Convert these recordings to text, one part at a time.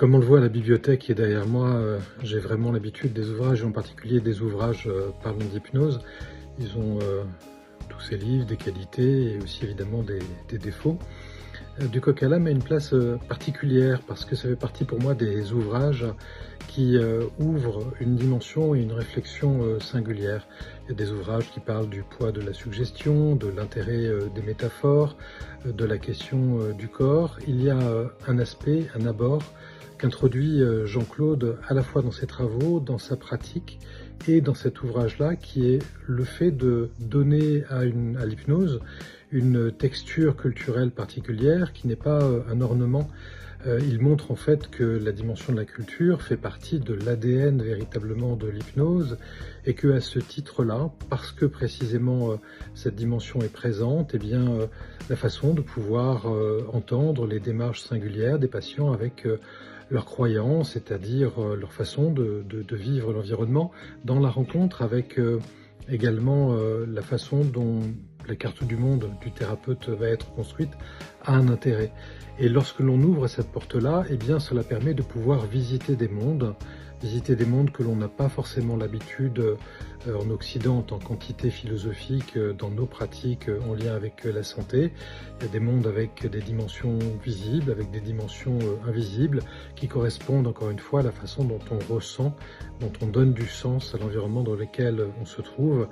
Comme on le voit à la bibliothèque qui est derrière moi, j'ai vraiment l'habitude des ouvrages, et en particulier des ouvrages parlant d'hypnose. Ils ont tous ces livres, des qualités et aussi évidemment des défauts. Du coq à l'âne a une place particulière parce que ça fait partie pour moi des ouvrages qui ouvrent une dimension et une réflexion singulière. Il y a des ouvrages qui parlent du poids de la suggestion, de l'intérêt des métaphores, de la question du corps. Il y a un aspect, un abord qu'introduit Jean-Claude à la fois dans ses travaux, dans sa pratique et dans cet ouvrage-là, qui est le fait de donner à l'hypnose une texture culturelle particulière qui n'est pas un ornement. Il montre en fait que la dimension de la culture fait partie de l'ADN véritablement de l'hypnose et que à ce titre-là, parce que précisément cette dimension est présente, eh bien la façon de pouvoir entendre les démarches singulières des patients avec leurs croyances, c'est-à-dire leur façon de vivre l'environnement dans la rencontre avec également la façon dont la carte du monde du thérapeute va être construite a un intérêt. Et lorsque l'on ouvre cette porte-là, eh bien, cela permet de pouvoir visiter des mondes que l'on n'a pas forcément l'habitude en Occident en tant qu'entité philosophique dans nos pratiques en lien avec la santé. Il y a des mondes avec des dimensions visibles, avec des dimensions invisibles, qui correspondent encore une fois à la façon dont on ressent, dont on donne du sens à l'environnement dans lequel on se trouve.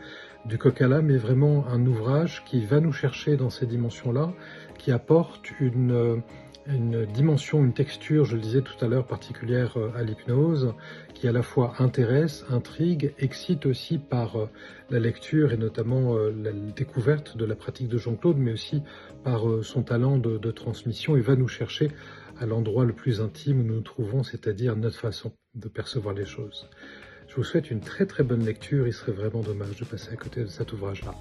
Du coq à l'âne est vraiment un ouvrage qui va nous chercher dans ces dimensions-là, qui apporte une dimension, une texture, je le disais tout à l'heure, particulière à l'hypnose, qui à la fois intéresse, intrigue, excite aussi par la lecture et notamment la découverte de la pratique de Jean-Claude, mais aussi par son talent de transmission, et va nous chercher à l'endroit le plus intime où nous nous trouvons, c'est-à-dire notre façon de percevoir les choses. Je vous souhaite une très très bonne lecture, il serait vraiment dommage de passer à côté de cet ouvrage-là.